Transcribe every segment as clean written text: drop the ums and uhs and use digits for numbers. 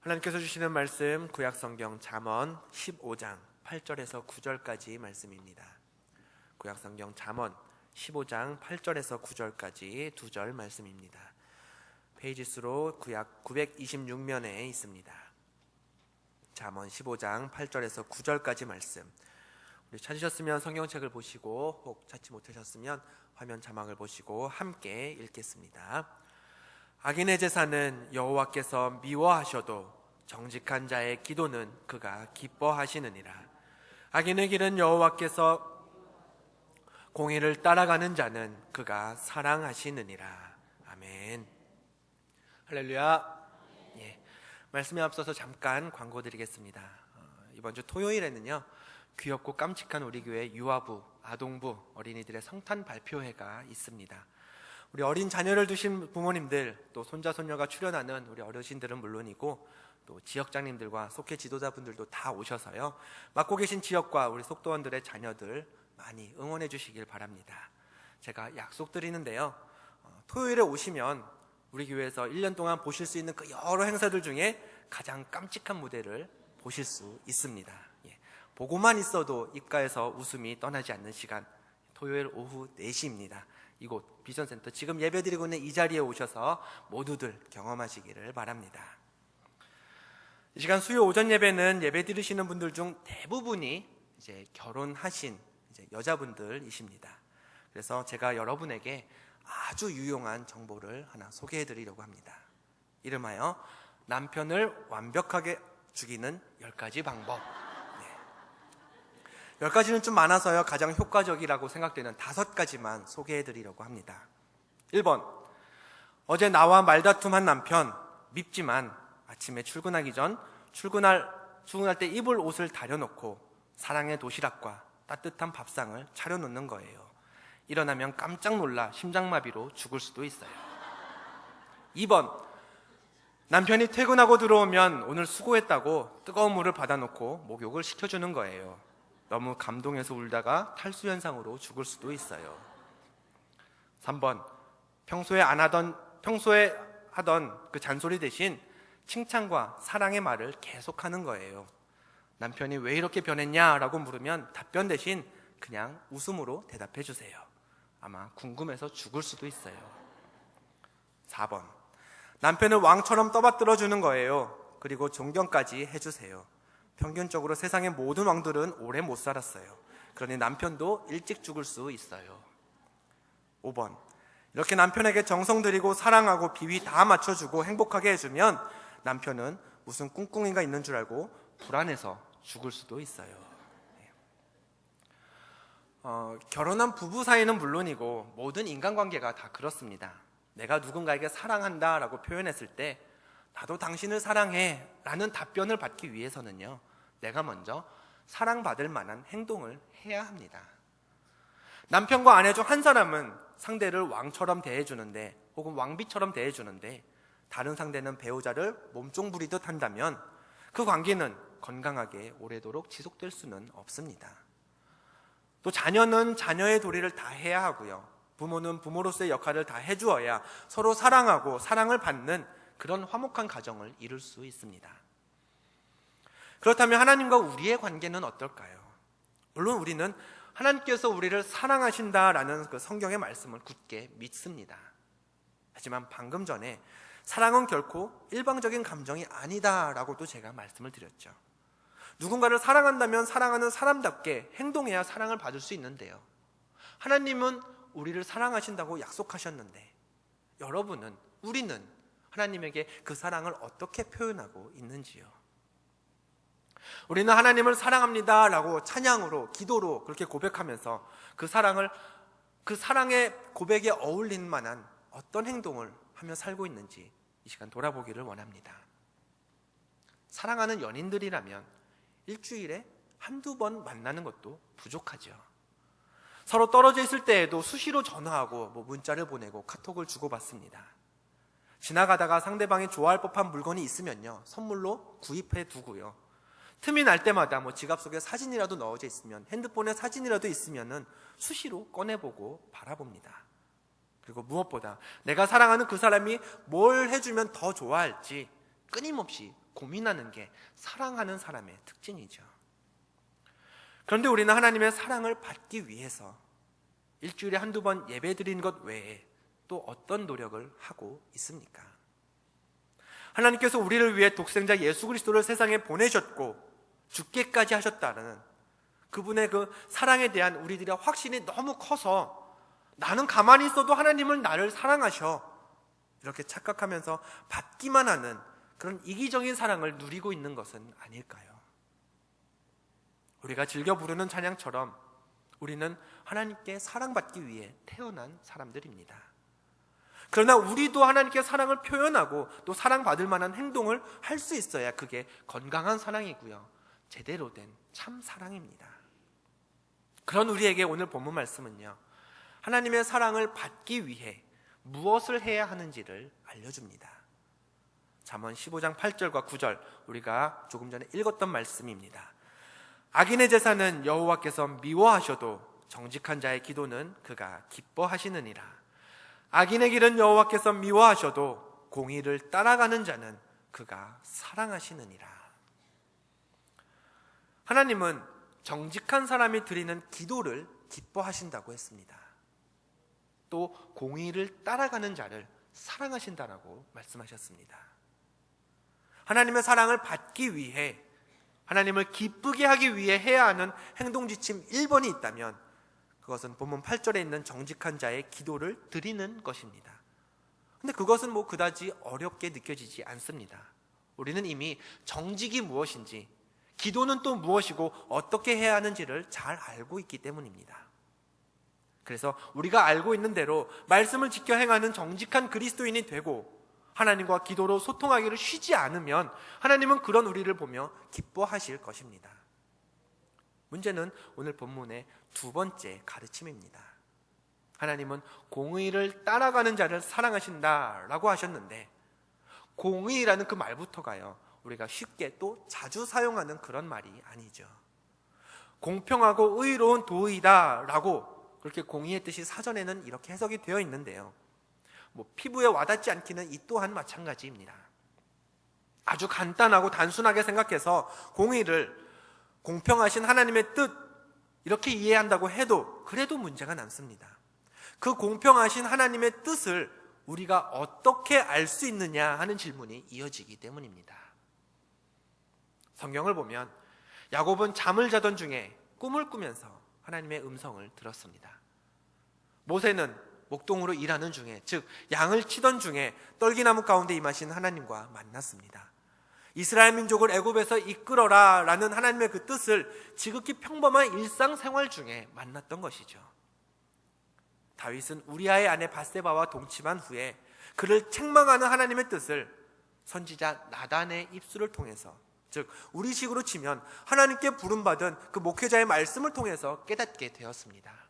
하나님께서 주시는 말씀 구약성경 잠언 15장 8절에서 9절까지 말씀입니다. 구약성경 잠언 15장 8절에서 9절까지 2절 말씀입니다. 페이지수로 구약 926면에 있습니다. 잠언 15장 8절에서 9절까지 말씀. 우리 찾으셨으면 성경책을 보시고, 혹 찾지 못하셨으면 화면 자막을 보시고 함께 읽겠습니다. 악인의 제사는 여호와께서 미워하셔도 정직한 자의 기도는 그가 기뻐하시느니라. 악인의 길은 여호와께서 공의를 따라가는 자는 그가 사랑하시느니라. 아멘. 할렐루야. 말씀에 앞서서 잠깐 광고 드리겠습니다. 이번 주 토요일에는요, 귀엽고 깜찍한 우리 교회 유아부, 아동부, 어린이들의 성탄 발표회가 있습니다. 우리 어린 자녀를 두신 부모님들, 또 손자 손녀가 출연하는 우리 어르신들은 물론이고 또 지역장님들과 속회 지도자분들도 다 오셔서요, 맡고 계신 지역과 우리 속도원들의 자녀들 많이 응원해 주시길 바랍니다. 제가 약속드리는데요, 토요일에 오시면 우리 교회에서 1년 동안 보실 수 있는 그 여러 행사들 중에 가장 깜찍한 무대를 보실 수 있습니다. 보고만 있어도 입가에서 웃음이 떠나지 않는 시간, 토요일 오후 4시입니다. 이곳 비전센터, 지금 예배드리고 있는 이 자리에 오셔서 모두들 경험하시기를 바랍니다. 이 시간 수요 오전 예배는 예배 드리시는 분들 중 대부분이 이제 결혼하신 여자분들이십니다. 그래서 제가 여러분에게 아주 유용한 정보를 하나 소개해 드리려고 합니다. 이름하여 남편을 완벽하게 죽이는 10가지 방법. 10가지는 좀 많아서요, 가장 효과적이라고 생각되는 5가지만 소개해 드리려고 합니다. 1번, 어제 나와 말다툼한 남편 밉지만 아침에 출근하기 전 출근할 때 입을 옷을 다려놓고 사랑의 도시락과 따뜻한 밥상을 차려놓는 거예요. 일어나면 깜짝 놀라 심장마비로 죽을 수도 있어요. 2번, 남편이 퇴근하고 들어오면 오늘 수고했다고 뜨거운 물을 받아놓고 목욕을 시켜주는 거예요. 너무 감동해서 울다가 탈수 현상으로 죽을 수도 있어요. 3번, 평소에 하던 그 잔소리 대신 칭찬과 사랑의 말을 계속하는 거예요. 남편이 왜 이렇게 변했냐라고 물으면 답변 대신 그냥 웃음으로 대답해 주세요. 아마 궁금해서 죽을 수도 있어요. 4번, 남편을 왕처럼 떠받들어 주는 거예요. 그리고 존경까지 해주세요. 평균적으로 세상의 모든 왕들은 오래 못 살았어요. 그러니 남편도 일찍 죽을 수 있어요. 5번, 이렇게 남편에게 정성 들이고 사랑하고 비위 다 맞춰주고 행복하게 해주면 남편은 무슨 꿍꿍이가 있는 줄 알고 불안해서 죽을 수도 있어요. 결혼한 부부 사이는 물론이고 모든 인간관계가 다 그렇습니다. 내가 누군가에게 사랑한다 라고 표현했을 때 나도 당신을 사랑해 라는 답변을 받기 위해서는요, 내가 먼저 사랑받을 만한 행동을 해야 합니다. 남편과 아내 중 한 사람은 상대를 왕처럼 대해주는데, 혹은 왕비처럼 대해주는데, 다른 상대는 배우자를 몸종 부리듯 한다면 그 관계는 건강하게 오래도록 지속될 수는 없습니다. 또 자녀는 자녀의 도리를 다 해야 하고요, 부모는 부모로서의 역할을 다 해주어야 서로 사랑하고 사랑을 받는 그런 화목한 가정을 이룰 수 있습니다. 그렇다면 하나님과 우리의 관계는 어떨까요? 물론 우리는 하나님께서 우리를 사랑하신다라는 그 성경의 말씀을 굳게 믿습니다. 하지만 방금 전에 사랑은 결코 일방적인 감정이 아니다라고도 제가 말씀을 드렸죠. 누군가를 사랑한다면 사랑하는 사람답게 행동해야 사랑을 받을 수 있는데요, 하나님은 우리를 사랑하신다고 약속하셨는데 우리는 하나님에게 그 사랑을 어떻게 표현하고 있는지요? 우리는 하나님을 사랑합니다 라고 찬양으로, 기도로 그렇게 고백하면서 그 사랑의 고백에 어울릴 만한 어떤 행동을 하며 살고 있는지 이 시간 돌아보기를 원합니다. 사랑하는 연인들이라면 일주일에 한두 번 만나는 것도 부족하죠. 서로 떨어져 있을 때에도 수시로 전화하고 문자를 보내고 카톡을 주고받습니다. 지나가다가 상대방이 좋아할 법한 물건이 있으면요, 선물로 구입해 두고요, 틈이 날 때마다 지갑 속에 사진이라도 넣어져 있으면, 핸드폰에 사진이라도 있으면은 수시로 꺼내보고 바라봅니다. 그리고 무엇보다 내가 사랑하는 그 사람이 뭘 해주면 더 좋아할지 끊임없이 고민하는 게 사랑하는 사람의 특징이죠. 그런데 우리는 하나님의 사랑을 받기 위해서 일주일에 한두 번 예배 드리는 것 외에 또 어떤 노력을 하고 있습니까? 하나님께서 우리를 위해 독생자 예수 그리스도를 세상에 보내셨고 죽게까지 하셨다는 그분의 그 사랑에 대한 우리들의 확신이 너무 커서 나는 가만히 있어도 하나님은 나를 사랑하셔, 이렇게 착각하면서 받기만 하는 그런 이기적인 사랑을 누리고 있는 것은 아닐까요? 우리가 즐겨 부르는 찬양처럼 우리는 하나님께 사랑받기 위해 태어난 사람들입니다. 그러나 우리도 하나님께 사랑을 표현하고 또 사랑받을 만한 행동을 할 수 있어야 그게 건강한 사랑이고요, 제대로 된 참 사랑입니다. 그런 우리에게 오늘 본문 말씀은요, 하나님의 사랑을 받기 위해 무엇을 해야 하는지를 알려줍니다. 잠언 15장 8절과 9절, 우리가 조금 전에 읽었던 말씀입니다. 악인의 제사는 여호와께서 미워하셔도 정직한 자의 기도는 그가 기뻐하시느니라. 악인의 길은 여호와께서 미워하셔도 공의를 따라가는 자는 그가 사랑하시느니라. 하나님은 정직한 사람이 드리는 기도를 기뻐하신다고 했습니다. 또 공의를 따라가는 자를 사랑하신다라고 말씀하셨습니다. 하나님의 사랑을 받기 위해, 하나님을 기쁘게 하기 위해 해야 하는 행동 지침 1번이 있다면 그것은 본문 8절에 있는 정직한 자의 기도를 드리는 것입니다. 근데 그것은 그다지 어렵게 느껴지지 않습니다. 우리는 이미 정직이 무엇인지, 기도는 또 무엇이고 어떻게 해야 하는지를 잘 알고 있기 때문입니다. 그래서 우리가 알고 있는 대로 말씀을 지켜 행하는 정직한 그리스도인이 되고 하나님과 기도로 소통하기를 쉬지 않으면 하나님은 그런 우리를 보며 기뻐하실 것입니다. 문제는 오늘 본문의 두 번째 가르침입니다. 하나님은 공의를 따라가는 자를 사랑하신다라고 하셨는데, 공의라는 그 말부터가요, 우리가 쉽게 또 자주 사용하는 그런 말이 아니죠. 공평하고 의로운 도의다라고 그렇게 공의의 뜻이 사전에는 이렇게 해석이 되어 있는데요, 피부에 와닿지 않기는 이 또한 마찬가지입니다. 아주 간단하고 단순하게 생각해서 공의를 공평하신 하나님의 뜻 이렇게 이해한다고 해도 그래도 문제가 남습니다. 그 공평하신 하나님의 뜻을 우리가 어떻게 알 수 있느냐 하는 질문이 이어지기 때문입니다. 성경을 보면 야곱은 잠을 자던 중에 꿈을 꾸면서 하나님의 음성을 들었습니다. 모세는 목동으로 일하는 중에, 즉 양을 치던 중에 떨기나무 가운데 임하신 하나님과 만났습니다. 이스라엘 민족을 애굽에서 이끌어라 라는 하나님의 그 뜻을 지극히 평범한 일상생활 중에 만났던 것이죠. 다윗은 우리아의 아내 밧세바와 동침한 후에 그를 책망하는 하나님의 뜻을 선지자 나단의 입술을 통해서, 즉 우리식으로 치면 하나님께 부름받은 그 목회자의 말씀을 통해서 깨닫게 되었습니다.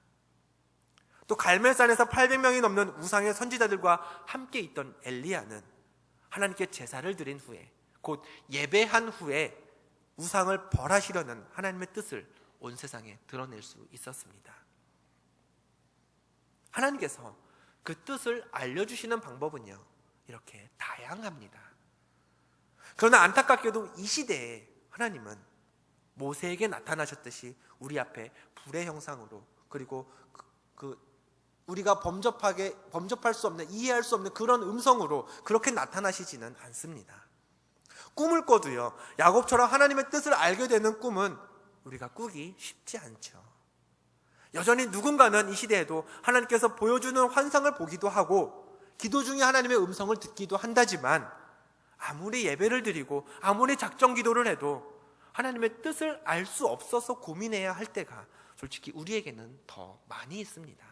또 갈멜산에서 800명이 넘는 우상의 선지자들과 함께 있던 엘리야는 하나님께 제사를 드린 후에, 곧 예배한 후에 우상을 벌하시려는 하나님의 뜻을 온 세상에 드러낼 수 있었습니다. 하나님께서 그 뜻을 알려주시는 방법은요, 이렇게 다양합니다. 그러나 안타깝게도 이 시대에 하나님은 모세에게 나타나셨듯이 우리 앞에 불의 형상으로, 그리고 우리가 범접할 수 없는, 이해할 수 없는 그런 음성으로 그렇게 나타나시지는 않습니다. 꿈을 꿔도요, 야곱처럼 하나님의 뜻을 알게 되는 꿈은 우리가 꾸기 쉽지 않죠. 여전히 누군가는 이 시대에도 하나님께서 보여주는 환상을 보기도 하고 기도 중에 하나님의 음성을 듣기도 한다지만, 아무리 예배를 드리고 아무리 작정 기도를 해도 하나님의 뜻을 알 수 없어서 고민해야 할 때가 솔직히 우리에게는 더 많이 있습니다.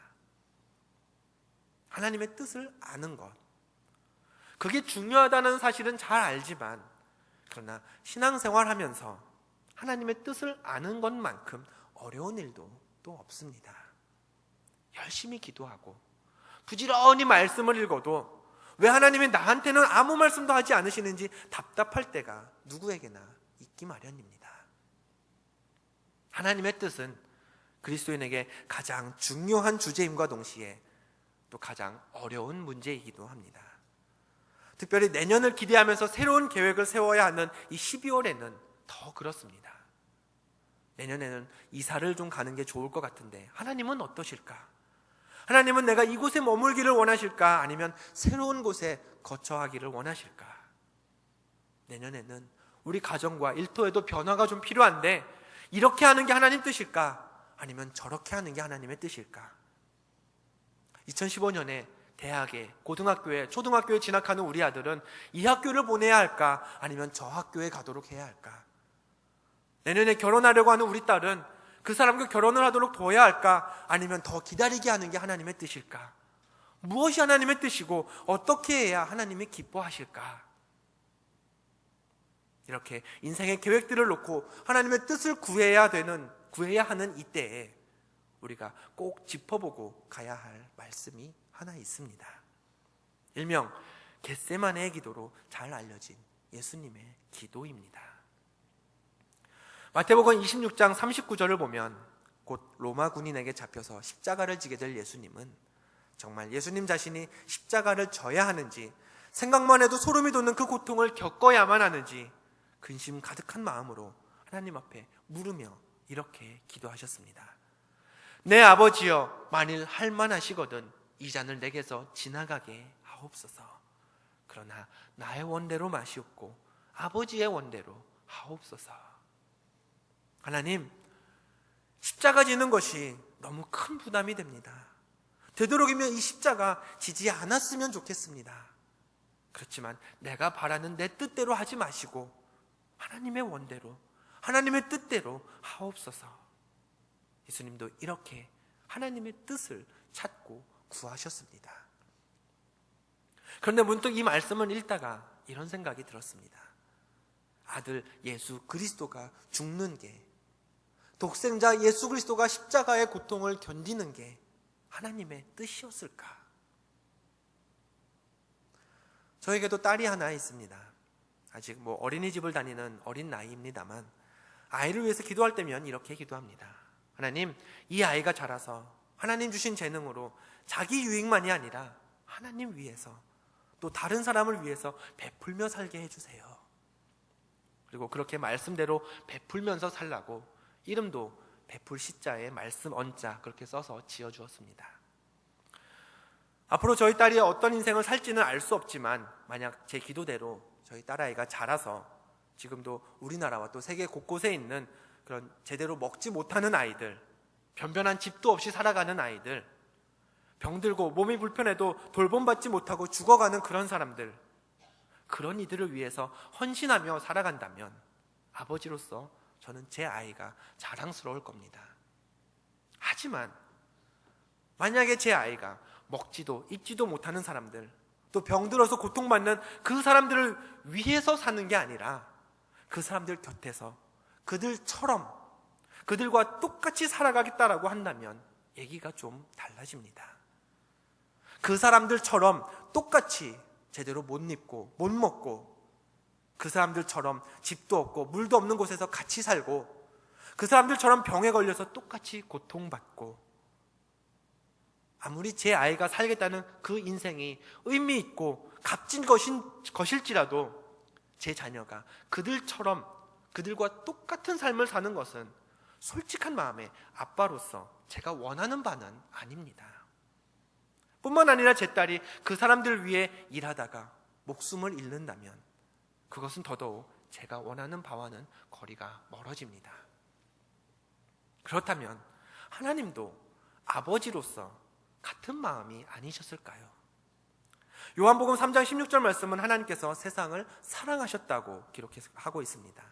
하나님의 뜻을 아는 것, 그게 중요하다는 사실은 잘 알지만, 그러나 신앙생활하면서 하나님의 뜻을 아는 것만큼 어려운 일도 또 없습니다. 열심히 기도하고 부지런히 말씀을 읽어도 왜 하나님이 나한테는 아무 말씀도 하지 않으시는지 답답할 때가 누구에게나 있기 마련입니다. 하나님의 뜻은 그리스도인에게 가장 중요한 주제임과 동시에 또 가장 어려운 문제이기도 합니다. 특별히 내년을 기대하면서 새로운 계획을 세워야 하는 이 12월에는 더 그렇습니다. 내년에는 이사를 좀 가는 게 좋을 것 같은데 하나님은 어떠실까? 하나님은 내가 이곳에 머물기를 원하실까? 아니면 새로운 곳에 거처하기를 원하실까? 내년에는 우리 가정과 일터에도 변화가 좀 필요한데 이렇게 하는 게 하나님 뜻일까? 아니면 저렇게 하는 게 하나님의 뜻일까? 2015년에 대학에, 고등학교에, 초등학교에 진학하는 우리 아들은 이 학교를 보내야 할까? 아니면 저 학교에 가도록 해야 할까? 내년에 결혼하려고 하는 우리 딸은 그 사람과 결혼을 하도록 둬야 할까? 아니면 더 기다리게 하는 게 하나님의 뜻일까? 무엇이 하나님의 뜻이고 어떻게 해야 하나님이 기뻐하실까? 이렇게 인생의 계획들을 놓고 하나님의 뜻을 구해야 하는 이때에 우리가 꼭 짚어보고 가야 할 말씀이 하나 있습니다. 일명 겟세마네의 기도로 잘 알려진 예수님의 기도입니다. 마태복음 26장 39절을 보면 곧 로마 군인에게 잡혀서 십자가를 지게 될 예수님은 정말 예수님 자신이 십자가를 져야 하는지, 생각만 해도 소름이 돋는 그 고통을 겪어야만 하는지 근심 가득한 마음으로 하나님 앞에 물으며 이렇게 기도하셨습니다. 내 아버지여, 만일 할만하시거든 이 잔을 내게서 지나가게 하옵소서. 그러나 나의 원대로 마시옵고 아버지의 원대로 하옵소서. 하나님, 십자가 지는 것이 너무 큰 부담이 됩니다. 되도록이면 이 십자가 지지 않았으면 좋겠습니다. 그렇지만 내가 바라는 내 뜻대로 하지 마시고 하나님의 원대로, 하나님의 뜻대로 하옵소서. 예수님도 이렇게 하나님의 뜻을 찾고 구하셨습니다. 그런데 문득 이 말씀을 읽다가 이런 생각이 들었습니다. 아들 예수 그리스도가 죽는 게, 독생자 예수 그리스도가 십자가의 고통을 견디는 게 하나님의 뜻이었을까? 저에게도 딸이 하나 있습니다. 아직 어린이집을 다니는 어린 나이입니다만 아이를 위해서 기도할 때면 이렇게 기도합니다. 하나님, 이 아이가 자라서 하나님 주신 재능으로 자기 유익만이 아니라 하나님 위해서 또 다른 사람을 위해서 베풀며 살게 해주세요. 그리고 그렇게 말씀대로 베풀면서 살라고 이름도 베풀 시자에 말씀 언자 그렇게 써서 지어주었습니다. 앞으로 저희 딸이 어떤 인생을 살지는 알 수 없지만 만약 제 기도대로 저희 딸아이가 자라서 지금도 우리나라와 또 세계 곳곳에 있는 그런 제대로 먹지 못하는 아이들, 변변한 집도 없이 살아가는 아이들, 병들고 몸이 불편해도 돌봄받지 못하고 죽어가는 그런 사람들, 그런 이들을 위해서 헌신하며 살아간다면 아버지로서 저는 제 아이가 자랑스러울 겁니다. 하지만 만약에 제 아이가 먹지도 입지도 못하는 사람들, 또 병들어서 고통받는 그 사람들을 위해서 사는 게 아니라 그 사람들 곁에서 그들처럼 그들과 똑같이 살아가겠다라고 한다면 얘기가 좀 달라집니다. 그 사람들처럼 똑같이 제대로 못 입고 못 먹고, 그 사람들처럼 집도 없고 물도 없는 곳에서 같이 살고, 그 사람들처럼 병에 걸려서 똑같이 고통받고, 아무리 제 아이가 살겠다는 그 인생이 의미 있고 값진 것일지라도 제 자녀가 그들처럼 그들과 똑같은 삶을 사는 것은 솔직한 마음에 아빠로서 제가 원하는 바는 아닙니다. 뿐만 아니라 제 딸이 그 사람들을 위해 일하다가 목숨을 잃는다면 그것은 더더욱 제가 원하는 바와는 거리가 멀어집니다. 그렇다면 하나님도 아버지로서 같은 마음이 아니셨을까요? 요한복음 3장 16절 말씀은 하나님께서 세상을 사랑하셨다고 기록하고 있습니다.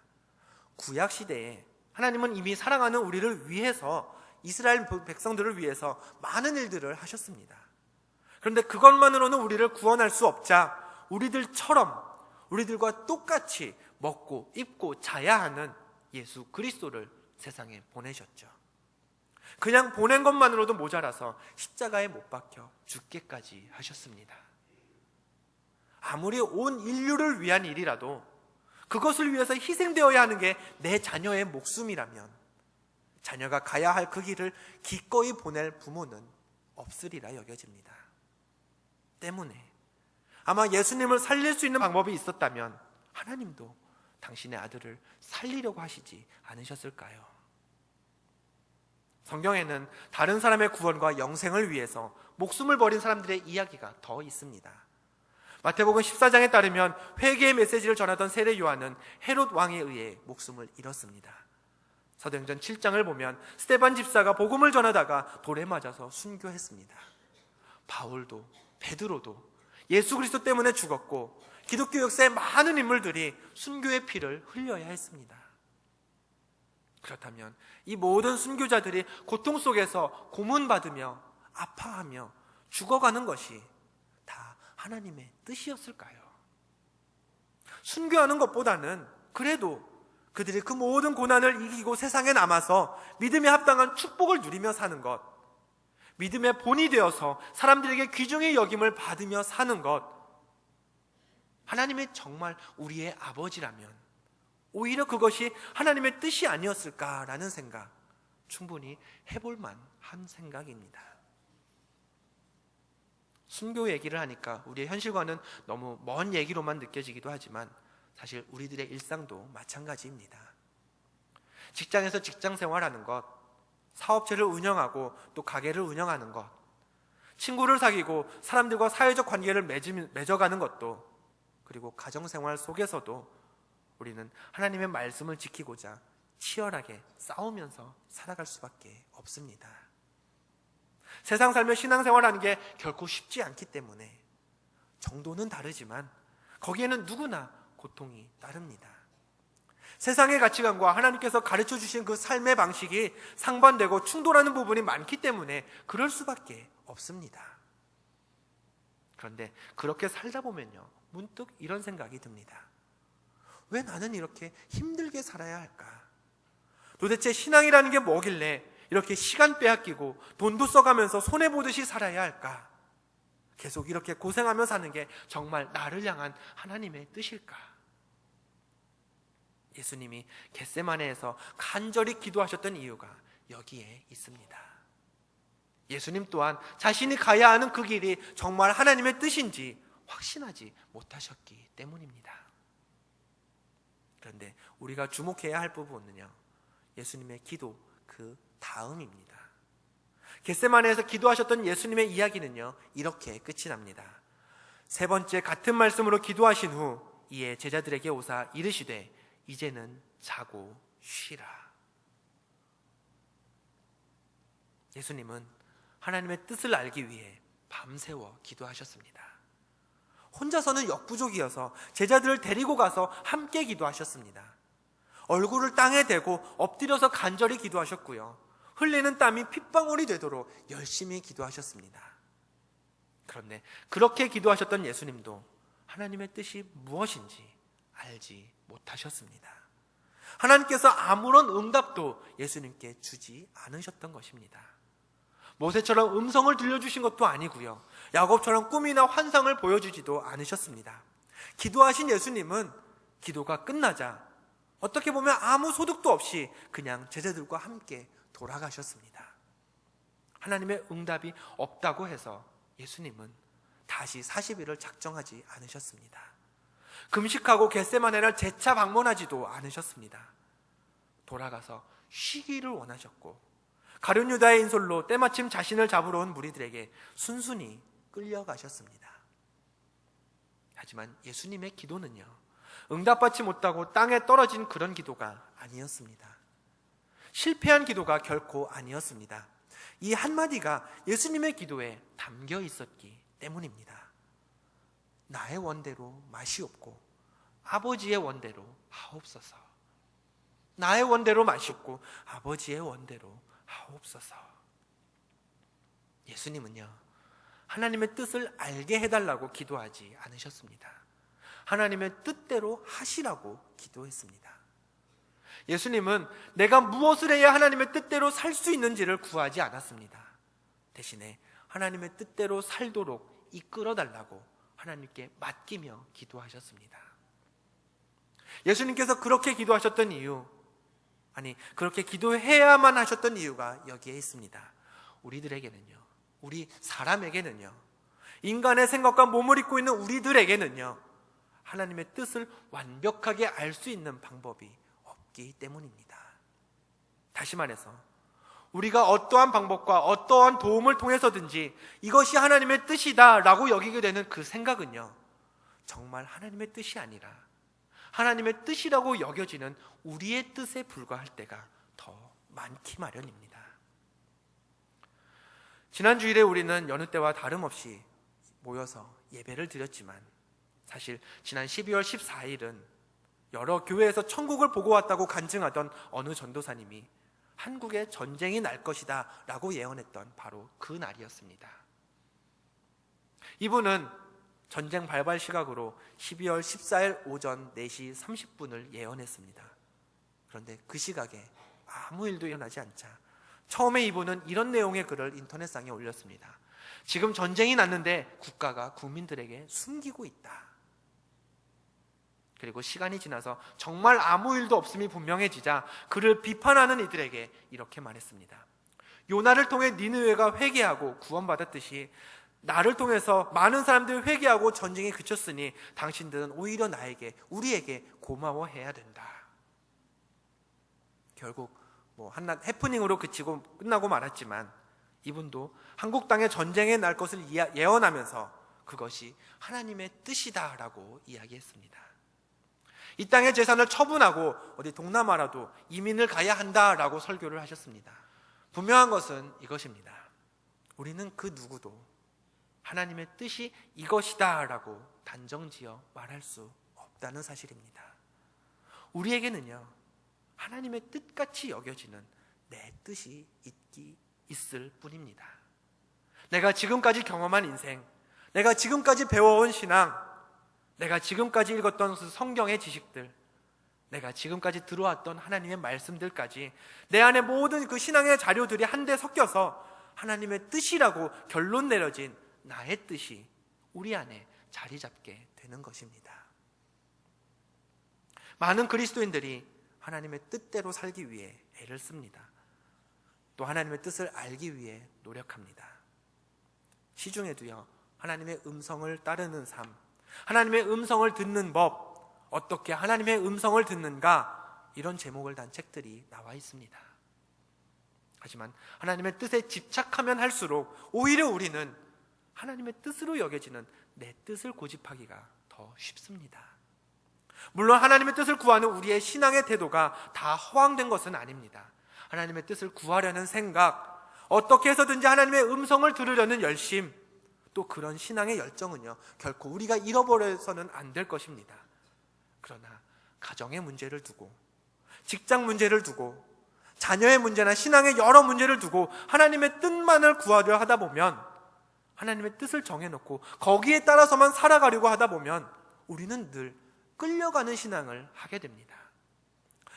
구약 시대에 하나님은 이미 사랑하는 우리를 위해서, 이스라엘 백성들을 위해서 많은 일들을 하셨습니다. 그런데 그것만으로는 우리를 구원할 수 없자 우리들과 똑같이 먹고 입고 자야 하는 예수 그리스도를 세상에 보내셨죠. 그냥 보낸 것만으로도 모자라서 십자가에 못 박혀 죽게까지 하셨습니다. 아무리 온 인류를 위한 일이라도 그것을 위해서 희생되어야 하는 게 내 자녀의 목숨이라면 자녀가 가야 할 그 길을 기꺼이 보낼 부모는 없으리라 여겨집니다. 때문에 아마 예수님을 살릴 수 있는 방법이 있었다면 하나님도 당신의 아들을 살리려고 하시지 않으셨을까요? 성경에는 다른 사람의 구원과 영생을 위해서 목숨을 버린 사람들의 이야기가 더 있습니다. 마태복음 14장에 따르면 회개의 메시지를 전하던 세례 요한은 헤롯 왕에 의해 목숨을 잃었습니다. 사도행전 7장을 보면 스데반 집사가 복음을 전하다가 돌에 맞아서 순교했습니다. 바울도 베드로도 예수 그리스도 때문에 죽었고 기독교 역사의 많은 인물들이 순교의 피를 흘려야 했습니다. 그렇다면 이 모든 순교자들이 고통 속에서 고문받으며 아파하며 죽어가는 것이 다 하나님의 뜻이었을까요? 순교하는 것보다는 그래도 그들이 그 모든 고난을 이기고 세상에 남아서 믿음에 합당한 축복을 누리며 사는 것, 믿음의 본이 되어서 사람들에게 귀중의 여김을 받으며 사는 것, 하나님이 정말 우리의 아버지라면 오히려 그것이 하나님의 뜻이 아니었을까라는 생각 충분히 해볼 만한 생각입니다. 순교 얘기를 하니까 우리의 현실과는 너무 먼 얘기로만 느껴지기도 하지만 사실 우리들의 일상도 마찬가지입니다. 직장에서 직장 생활하는 것, 사업체를 운영하고 또 가게를 운영하는 것, 친구를 사귀고 사람들과 사회적 관계를 맺어가는 것도, 그리고 가정생활 속에서도 우리는 하나님의 말씀을 지키고자 치열하게 싸우면서 살아갈 수밖에 없습니다. 세상 살며 신앙생활하는 게 결코 쉽지 않기 때문에 정도는 다르지만 거기에는 누구나 고통이 따릅니다. 세상의 가치관과 하나님께서 가르쳐 주신 그 삶의 방식이 상반되고 충돌하는 부분이 많기 때문에 그럴 수밖에 없습니다. 그런데 그렇게 살다 보면요, 문득 이런 생각이 듭니다. 왜 나는 이렇게 힘들게 살아야 할까? 도대체 신앙이라는 게 뭐길래 이렇게 시간 빼앗기고 돈도 써가면서 손해보듯이 살아야 할까? 계속 이렇게 고생하며 사는 게 정말 나를 향한 하나님의 뜻일까? 예수님이 겟세마네에서 간절히 기도하셨던 이유가 여기에 있습니다. 예수님 또한 자신이 가야 하는 그 길이 정말 하나님의 뜻인지 확신하지 못하셨기 때문입니다. 그런데 우리가 주목해야 할 부분은요, 예수님의 기도 그 다음입니다. 겟세마네에서 기도하셨던 예수님의 이야기는요, 이렇게 끝이 납니다. 세 번째 같은 말씀으로 기도하신 후 이에 제자들에게 오사 이르시되 이제는 자고 쉬라. 예수님은 하나님의 뜻을 알기 위해 밤새워 기도하셨습니다. 혼자서는 역부족이어서 제자들을 데리고 가서 함께 기도하셨습니다. 얼굴을 땅에 대고 엎드려서 간절히 기도하셨고요, 흘리는 땀이 핏방울이 되도록 열심히 기도하셨습니다. 그런데 그렇게 기도하셨던 예수님도 하나님의 뜻이 무엇인지 알지 못하셨습니다. 하나님께서 아무런 응답도 예수님께 주지 않으셨던 것입니다. 모세처럼 음성을 들려주신 것도 아니고요, 야곱처럼 꿈이나 환상을 보여주지도 않으셨습니다. 기도하신 예수님은 기도가 끝나자 어떻게 보면 아무 소득도 없이 그냥 제자들과 함께 돌아가셨습니다. 하나님의 응답이 없다고 해서 예수님은 다시 40일을 작정하지 않으셨습니다. 금식하고 겟세마네를 재차 방문하지도 않으셨습니다. 돌아가서 쉬기를 원하셨고, 가룟 유다의 인솔로 때마침 자신을 잡으러 온 무리들에게 순순히 끌려가셨습니다. 하지만 예수님의 기도는요, 응답받지 못하고 땅에 떨어진 그런 기도가 아니었습니다. 실패한 기도가 결코 아니었습니다. 이 한마디가 예수님의 기도에 담겨 있었기 때문입니다. 나의 원대로 마시옵고 아버지의 원대로 하옵소서. 나의 원대로 마시옵고 아버지의 원대로 하옵소서. 예수님은요, 하나님의 뜻을 알게 해달라고 기도하지 않으셨습니다. 하나님의 뜻대로 하시라고 기도했습니다. 예수님은 내가 무엇을 해야 하나님의 뜻대로 살 수 있는지를 구하지 않았습니다. 대신에 하나님의 뜻대로 살도록 이끌어달라고 하나님께 맡기며 기도하셨습니다. 예수님께서 그렇게 기도하셨던 이유, 그렇게 기도해야만 하셨던 이유가 여기에 있습니다. 우리들에게는요, 우리 사람에게는요, 인간의 생각과 몸을 입고 있는 우리들에게는요, 하나님의 뜻을 완벽하게 알 수 있는 방법이 없기 때문입니다. 다시 말해서 우리가 어떠한 방법과 어떠한 도움을 통해서든지 이것이 하나님의 뜻이다 라고 여기게 되는 그 생각은요, 정말 하나님의 뜻이 아니라 하나님의 뜻이라고 여겨지는 우리의 뜻에 불과할 때가 더 많기 마련입니다. 지난 주일에 우리는 여느 때와 다름없이 모여서 예배를 드렸지만, 사실 지난 12월 14일은 여러 교회에서 천국을 보고 왔다고 간증하던 어느 전도사님이 한국에 전쟁이 날 것이다 라고 예언했던 바로 그 날이었습니다. 이분은 전쟁 발발 시각으로 12월 14일 오전 4시 30분을 예언했습니다. 그런데 그 시각에 아무 일도 일어나지 않자 처음에 이분은 이런 내용의 글을 인터넷상에 올렸습니다. 지금 전쟁이 났는데 국가가 국민들에게 숨기고 있다. 그리고 시간이 지나서 정말 아무 일도 없음이 분명해지자 그를 비판하는 이들에게 이렇게 말했습니다. 요나를 통해 니느웨가 회개하고 구원받았듯이 나를 통해서 많은 사람들이 회개하고 전쟁이 그쳤으니 당신들은 오히려 우리에게 고마워해야 된다. 결국 한낱 해프닝으로 그치고 끝나고 말았지만, 이분도 한국 땅에 전쟁이 날 것을 예언하면서 그것이 하나님의 뜻이다라고 이야기했습니다. 이 땅의 재산을 처분하고 어디 동남아라도 이민을 가야 한다라고 설교를 하셨습니다. 분명한 것은 이것입니다. 우리는 그 누구도 하나님의 뜻이 이것이다라고 단정지어 말할 수 없다는 사실입니다. 우리에게는요, 하나님의 뜻같이 여겨지는 내 뜻이 있을 뿐입니다. 내가 지금까지 경험한 인생, 내가 지금까지 배워온 신앙, 내가 지금까지 읽었던 성경의 지식들, 내가 지금까지 들어왔던 하나님의 말씀들까지 내 안에 모든 그 신앙의 자료들이 한데 섞여서 하나님의 뜻이라고 결론 내려진 나의 뜻이 우리 안에 자리 잡게 되는 것입니다. 많은 그리스도인들이 하나님의 뜻대로 살기 위해 애를 씁니다. 또 하나님의 뜻을 알기 위해 노력합니다. 시중에도요, 하나님의 음성을 따르는 삶, 하나님의 음성을 듣는 법, 어떻게 하나님의 음성을 듣는가, 이런 제목을 단 책들이 나와 있습니다. 하지만 하나님의 뜻에 집착하면 할수록 오히려 우리는 하나님의 뜻으로 여겨지는 내 뜻을 고집하기가 더 쉽습니다. 물론 하나님의 뜻을 구하는 우리의 신앙의 태도가 다 허황된 것은 아닙니다. 하나님의 뜻을 구하려는 생각, 어떻게 해서든지 하나님의 음성을 들으려는 열심, 또 그런 신앙의 열정은요, 결코 우리가 잃어버려서는 안 될 것입니다. 그러나 가정의 문제를 두고, 직장 문제를 두고, 자녀의 문제나 신앙의 여러 문제를 두고 하나님의 뜻만을 구하려 하다 보면, 하나님의 뜻을 정해놓고 거기에 따라서만 살아가려고 하다 보면 우리는 늘 끌려가는 신앙을 하게 됩니다.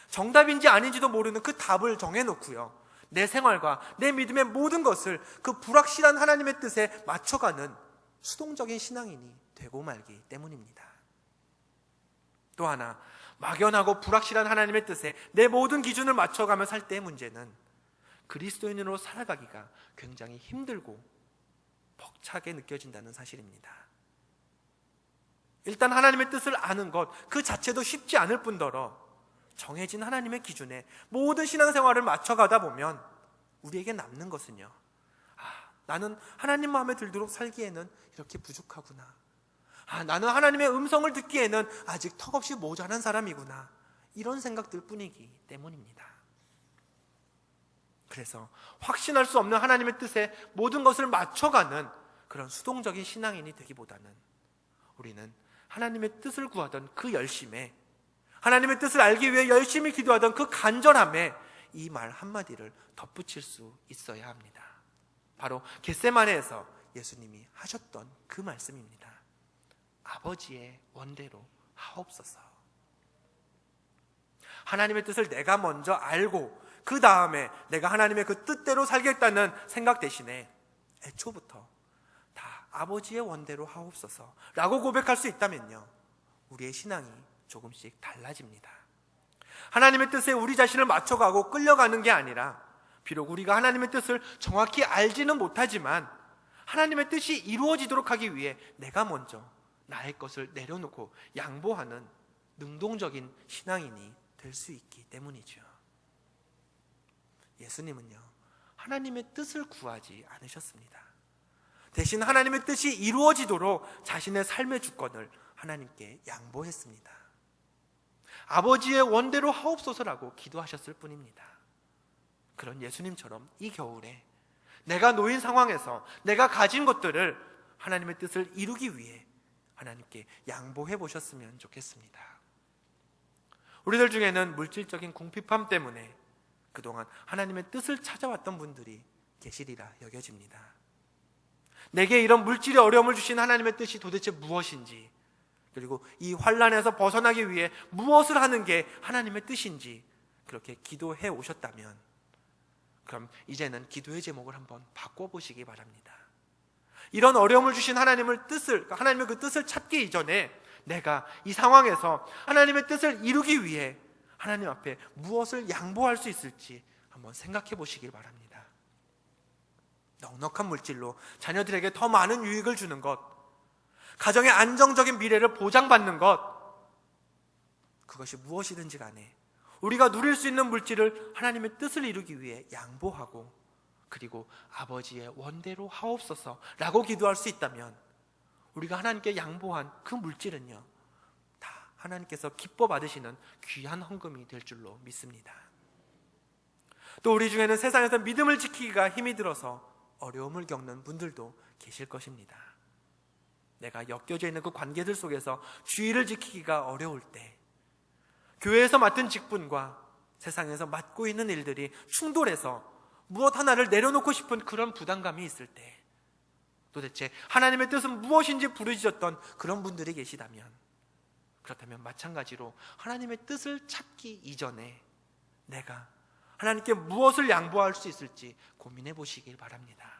정답인지 아닌지도 모르는 그 답을 정해놓고요, 내 생활과 내 믿음의 모든 것을 그 불확실한 하나님의 뜻에 맞춰가는 수동적인 신앙인이 되고 말기 때문입니다. 또 하나, 막연하고 불확실한 하나님의 뜻에 내 모든 기준을 맞춰가며 살 때의 문제는 그리스도인으로 살아가기가 굉장히 힘들고 벅차게 느껴진다는 사실입니다. 일단 하나님의 뜻을 아는 것 그 자체도 쉽지 않을 뿐더러 정해진 하나님의 기준에 모든 신앙생활을 맞춰가다 보면 우리에게 남는 것은요, 나는 하나님 마음에 들도록 살기에는 이렇게 부족하구나, 나는 하나님의 음성을 듣기에는 아직 턱없이 모자란 사람이구나, 이런 생각들 뿐이기 때문입니다. 그래서 확신할 수 없는 하나님의 뜻에 모든 것을 맞춰가는 그런 수동적인 신앙인이 되기보다는 우리는 하나님의 뜻을 구하던 그 열심에, 하나님의 뜻을 알기 위해 열심히 기도하던 그 간절함에 이 말 한마디를 덧붙일 수 있어야 합니다. 바로 겟세마네에서 예수님이 하셨던 그 말씀입니다. 아버지의 원대로 하옵소서. 하나님의 뜻을 내가 먼저 알고 그 다음에 내가 하나님의 그 뜻대로 살겠다는 생각 대신에 애초부터 다 아버지의 원대로 하옵소서 라고 고백할 수 있다면요, 우리의 신앙이 조금씩 달라집니다. 하나님의 뜻에 우리 자신을 맞춰가고 끌려가는 게 아니라, 비록 우리가 하나님의 뜻을 정확히 알지는 못하지만 하나님의 뜻이 이루어지도록 하기 위해 내가 먼저 나의 것을 내려놓고 양보하는 능동적인 신앙인이 될 수 있기 때문이죠. 예수님은요, 하나님의 뜻을 구하지 않으셨습니다. 대신 하나님의 뜻이 이루어지도록 자신의 삶의 주권을 하나님께 양보했습니다. 아버지의 원대로 하옵소서라고 기도하셨을 뿐입니다. 그런 예수님처럼 이 겨울에 내가 놓인 상황에서 내가 가진 것들을 하나님의 뜻을 이루기 위해 하나님께 양보해 보셨으면 좋겠습니다. 우리들 중에는 물질적인 궁핍함 때문에 그동안 하나님의 뜻을 찾아왔던 분들이 계시리라 여겨집니다. 내게 이런 물질의 어려움을 주신 하나님의 뜻이 도대체 무엇인지, 그리고 이 환난에서 벗어나기 위해 무엇을 하는 게 하나님의 뜻인지 그렇게 기도해 오셨다면, 그럼 이제는 기도의 제목을 한번 바꿔보시기 바랍니다. 이런 어려움을 주신 하나님의 그 뜻을 찾기 이전에 내가 이 상황에서 하나님의 뜻을 이루기 위해 하나님 앞에 무엇을 양보할 수 있을지 한번 생각해 보시길 바랍니다. 넉넉한 물질로 자녀들에게 더 많은 유익을 주는 것, 가정의 안정적인 미래를 보장받는 것, 그것이 무엇이든지 간에 우리가 누릴 수 있는 물질을 하나님의 뜻을 이루기 위해 양보하고, 그리고 아버지의 원대로 하옵소서 라고 기도할 수 있다면 우리가 하나님께 양보한 그 물질은요, 다 하나님께서 기뻐 받으시는 귀한 헌금이 될 줄로 믿습니다. 또 우리 중에는 세상에서 믿음을 지키기가 힘이 들어서 어려움을 겪는 분들도 계실 것입니다. 내가 엮여져 있는 그 관계들 속에서 주의를 지키기가 어려울 때, 교회에서 맡은 직분과 세상에서 맡고 있는 일들이 충돌해서 무엇 하나를 내려놓고 싶은 그런 부담감이 있을 때, 도대체 하나님의 뜻은 무엇인지 부르짖었던 그런 분들이 계시다면, 그렇다면 마찬가지로 하나님의 뜻을 찾기 이전에 내가 하나님께 무엇을 양보할 수 있을지 고민해 보시길 바랍니다.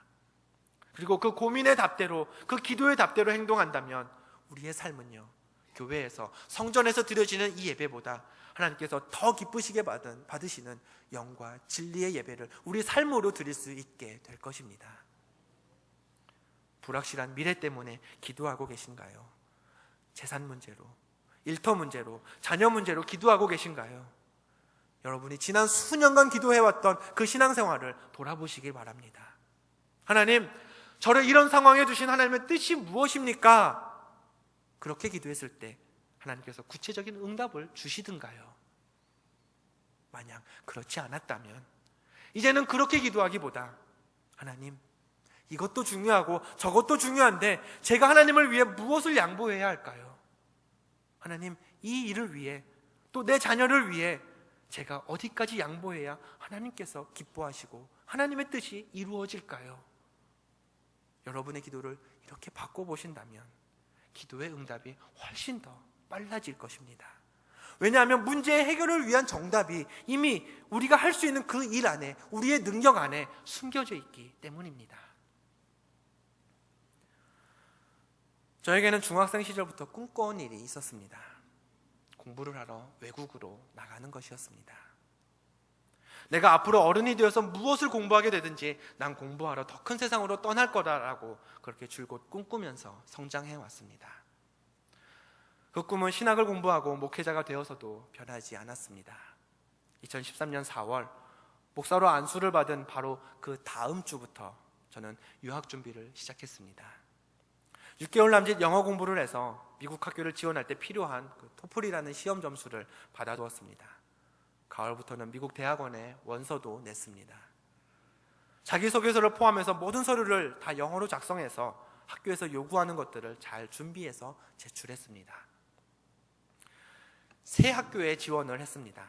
그리고 그 고민의 답대로, 그 기도의 답대로 행동한다면 우리의 삶은요, 교회에서, 성전에서 드려지는 이 예배보다 하나님께서 더 기쁘시게 받으시는 영과 진리의 예배를 우리 삶으로 드릴 수 있게 될 것입니다. 불확실한 미래 때문에 기도하고 계신가요? 재산 문제로, 일터 문제로, 자녀 문제로 기도하고 계신가요? 여러분이 지난 수년간 기도해왔던 그 신앙생활을 돌아보시길 바랍니다. 하나님, 저를 이런 상황에 두신 하나님의 뜻이 무엇입니까? 그렇게 기도했을 때 하나님께서 구체적인 응답을 주시든가요? 만약 그렇지 않았다면 이제는 그렇게 기도하기보다, 하나님, 이것도 중요하고 저것도 중요한데 제가 하나님을 위해 무엇을 양보해야 할까요? 하나님, 이 일을 위해, 또 내 자녀를 위해 제가 어디까지 양보해야 하나님께서 기뻐하시고 하나님의 뜻이 이루어질까요? 여러분의 기도를 이렇게 바꿔보신다면 기도의 응답이 훨씬 더 빨라질 것입니다. 왜냐하면 문제의 해결을 위한 정답이 이미 우리가 할 수 있는 그 일 안에, 우리의 능력 안에 숨겨져 있기 때문입니다. 저에게는 중학생 시절부터 꿈꿔온 일이 있었습니다. 공부를 하러 외국으로 나가는 것이었습니다. 내가 앞으로 어른이 되어서 무엇을 공부하게 되든지 난 공부하러 더 큰 세상으로 떠날 거다라고 그렇게 줄곧 꿈꾸면서 성장해 왔습니다. 그 꿈은 신학을 공부하고 목회자가 되어서도 변하지 않았습니다. 2013년 4월 목사로 안수를 받은 바로 그 다음 주부터 저는 유학 준비를 시작했습니다. 6개월 남짓 영어 공부를 해서 미국 학교를 지원할 때 필요한 그 토플이라는 시험 점수를 받아두었습니다. 가을부터는 미국 대학원에 원서도 냈습니다. 자기소개서를 포함해서 모든 서류를 다 영어로 작성해서 학교에서 요구하는 것들을 잘 준비해서 제출했습니다. 세 학교에 지원을 했습니다.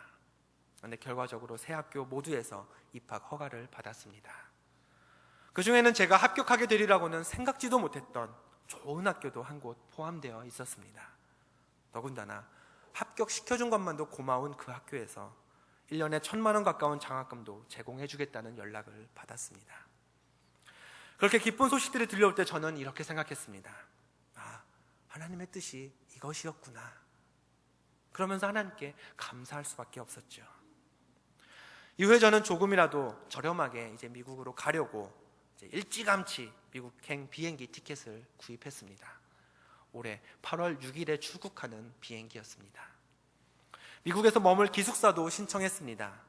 그런데 결과적으로 세 학교 모두에서 입학 허가를 받았습니다. 그 중에는 제가 합격하게 되리라고는 생각지도 못했던 좋은 학교도 한 곳 포함되어 있었습니다. 더군다나 합격시켜준 것만도 고마운 그 학교에서 1년에 1,000만 원 가까운 장학금도 제공해주겠다는 연락을 받았습니다. 그렇게 기쁜 소식들이 들려올 때 저는 이렇게 생각했습니다. 아, 하나님의 뜻이 이것이었구나. 그러면서 하나님께 감사할 수밖에 없었죠. 이후에 저는 조금이라도 저렴하게 이제 미국으로 가려고 일찌감치 미국행 비행기 티켓을 구입했습니다. 올해 8월 6일에 출국하는 비행기였습니다. 미국에서 머물 기숙사도 신청했습니다.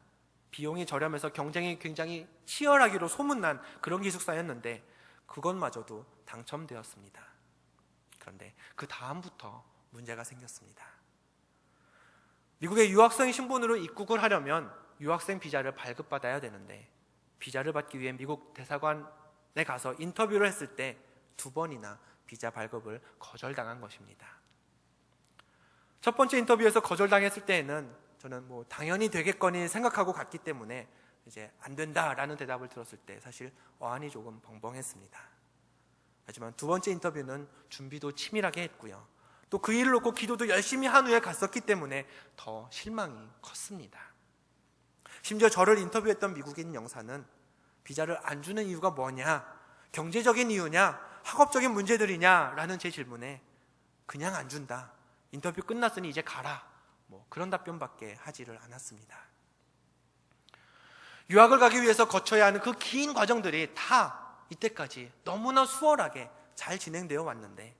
비용이 저렴해서 경쟁이 굉장히 치열하기로 소문난 그런 기숙사였는데 그것마저도 당첨되었습니다. 그런데 그 다음부터 문제가 생겼습니다. 미국의 유학생 신분으로 입국을 하려면 유학생 비자를 발급받아야 되는데 비자를 받기 위해 미국 대사관에 가서 인터뷰를 했을 때 2번이나 비자 발급을 거절당한 것입니다. 첫 번째 인터뷰에서 거절당했을 때에는 저는 당연히 되겠거니 생각하고 갔기 때문에 이제 안 된다라는 대답을 들었을 때 사실 어안이 조금 벙벙했습니다. 하지만 2번째 인터뷰는 준비도 치밀하게 했고요. 또 그 일을 놓고 기도도 열심히 한 후에 갔었기 때문에 더 실망이 컸습니다. 심지어 저를 인터뷰했던 미국인 영사는 비자를 안 주는 이유가 뭐냐, 경제적인 이유냐, 학업적인 문제들이냐 라는 제 질문에 그냥 안 준다, 인터뷰 끝났으니 이제 가라, 그런 답변밖에 하지를 않았습니다. 유학을 가기 위해서 거쳐야 하는 그 긴 과정들이 다 이때까지 너무나 수월하게 잘 진행되어 왔는데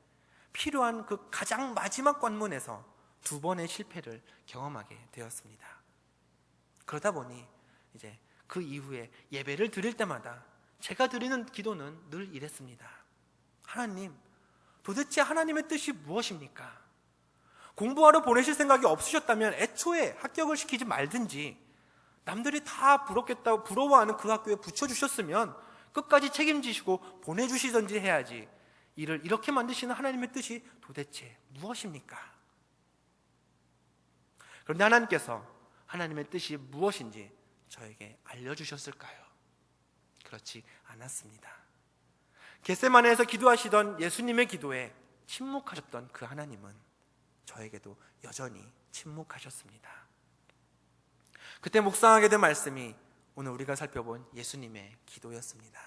필요한 그 가장 마지막 관문에서 2번의 실패를 경험하게 되었습니다. 그러다 보니 이제 그 이후에 예배를 드릴 때마다 제가 드리는 기도는 늘 이랬습니다. 하나님, 도대체 하나님의 뜻이 무엇입니까? 공부하러 보내실 생각이 없으셨다면 애초에 합격을 시키지 말든지, 남들이 다 부럽겠다고 부러워하는 그 학교에 붙여주셨으면 끝까지 책임지시고 보내주시든지 해야지, 이를 이렇게 만드시는 하나님의 뜻이 도대체 무엇입니까? 그런데 하나님께서 하나님의 뜻이 무엇인지 저에게 알려주셨을까요? 그렇지 않았습니다. 겟세마네에서 기도하시던 예수님의 기도에 침묵하셨던 그 하나님은 저에게도 여전히 침묵하셨습니다. 그때 묵상하게 된 말씀이 오늘 우리가 살펴본 예수님의 기도였습니다.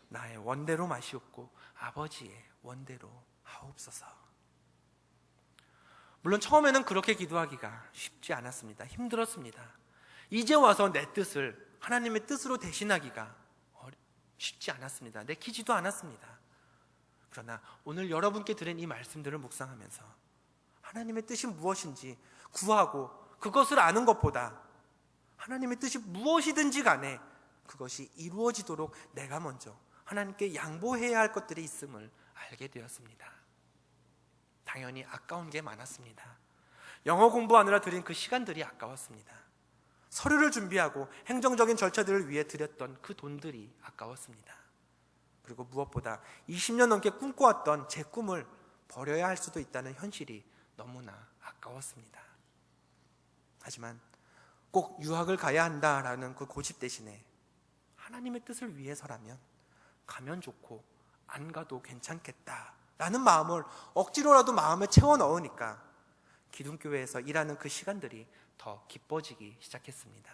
나의 원대로 마시옵고 아버지의 원대로 하옵소서. 물론 처음에는 그렇게 기도하기가 쉽지 않았습니다. 힘들었습니다. 이제 와서 내 뜻을 하나님의 뜻으로 대신하기가 쉽지 않았습니다. 내키지도 않았습니다. 그러나 오늘 여러분께 드린 이 말씀들을 묵상하면서 하나님의 뜻이 무엇인지 구하고 그것을 아는 것보다 하나님의 뜻이 무엇이든지 간에 그것이 이루어지도록 내가 먼저 하나님께 양보해야 할 것들이 있음을 알게 되었습니다. 당연히 아까운 게 많았습니다. 영어 공부하느라 들인 그 시간들이 아까웠습니다. 서류를 준비하고 행정적인 절차들을 위해 들였던 그 돈들이 아까웠습니다. 그리고 무엇보다 20년 넘게 꿈꿔왔던 제 꿈을 버려야 할 수도 있다는 현실이 너무나 아까웠습니다. 하지만 꼭 유학을 가야 한다라는 그 고집 대신에 하나님의 뜻을 위해서라면 가면 좋고 안 가도 괜찮겠다라는 마음을 억지로라도 마음에 채워 넣으니까 기둥교회에서 일하는 그 시간들이 더 기뻐지기 시작했습니다.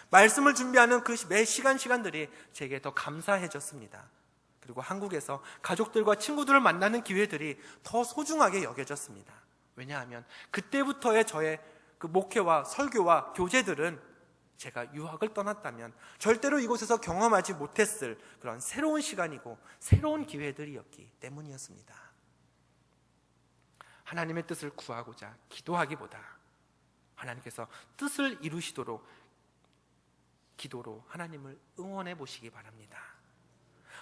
말씀을 준비하는 그 매 시간들이 제게 더 감사해졌습니다. 그리고 한국에서 가족들과 친구들을 만나는 기회들이 더 소중하게 여겨졌습니다. 왜냐하면 그때부터의 저의 그 목회와 설교와 교제들은 제가 유학을 떠났다면 절대로 이곳에서 경험하지 못했을 그런 새로운 시간이고 새로운 기회들이었기 때문이었습니다. 하나님의 뜻을 구하고자 기도하기보다 하나님께서 뜻을 이루시도록 기도로 하나님을 응원해 보시기 바랍니다.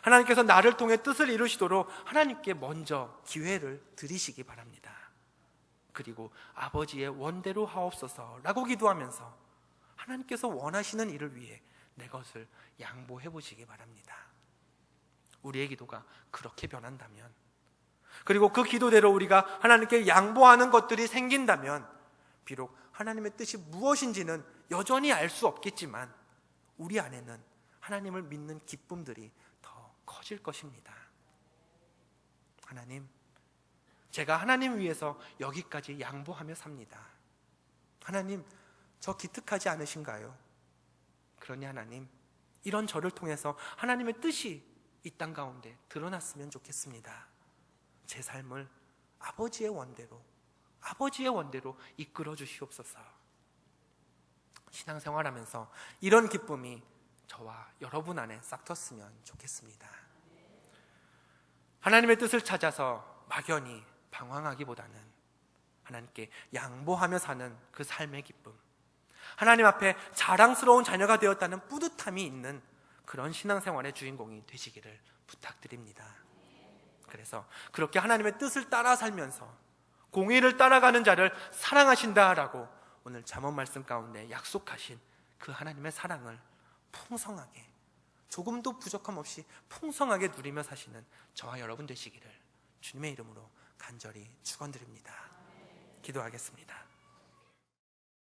하나님께서 나를 통해 뜻을 이루시도록 하나님께 먼저 기회를 드리시기 바랍니다. 그리고 아버지의 원대로 하옵소서라고 기도하면서 하나님께서 원하시는 일을 위해 내 것을 양보해 보시기 바랍니다. 우리의 기도가 그렇게 변한다면, 그리고 그 기도대로 우리가 하나님께 양보하는 것들이 생긴다면 비록 하나님의 뜻이 무엇인지는 여전히 알 수 없겠지만 우리 안에는 하나님을 믿는 기쁨들이 더 커질 것입니다. 하나님, 제가 하나님 위해서 여기까지 양보하며 삽니다. 하나님, 저 기특하지 않으신가요? 그러니 하나님, 이런 저를 통해서 하나님의 뜻이 이 땅 가운데 드러났으면 좋겠습니다. 제 삶을 아버지의 원대로 이끌어 주시옵소서. 신앙생활하면서 이런 기쁨이 저와 여러분 안에 싹 텄으면 좋겠습니다. 하나님의 뜻을 찾아서 막연히 방황하기보다는 하나님께 양보하며 사는 그 삶의 기쁨, 하나님 앞에 자랑스러운 자녀가 되었다는 뿌듯함이 있는 그런 신앙생활의 주인공이 되시기를 부탁드립니다. 그래서 그렇게 하나님의 뜻을 따라 살면서 공의를 따라가는 자를 사랑하신다라고 오늘 잠언 말씀 가운데 약속하신 그 하나님의 사랑을 풍성하게, 조금도 부족함 없이 풍성하게 누리며 사시는 저와 여러분 되시기를 주님의 이름으로 간절히 축원드립니다. 기도하겠습니다.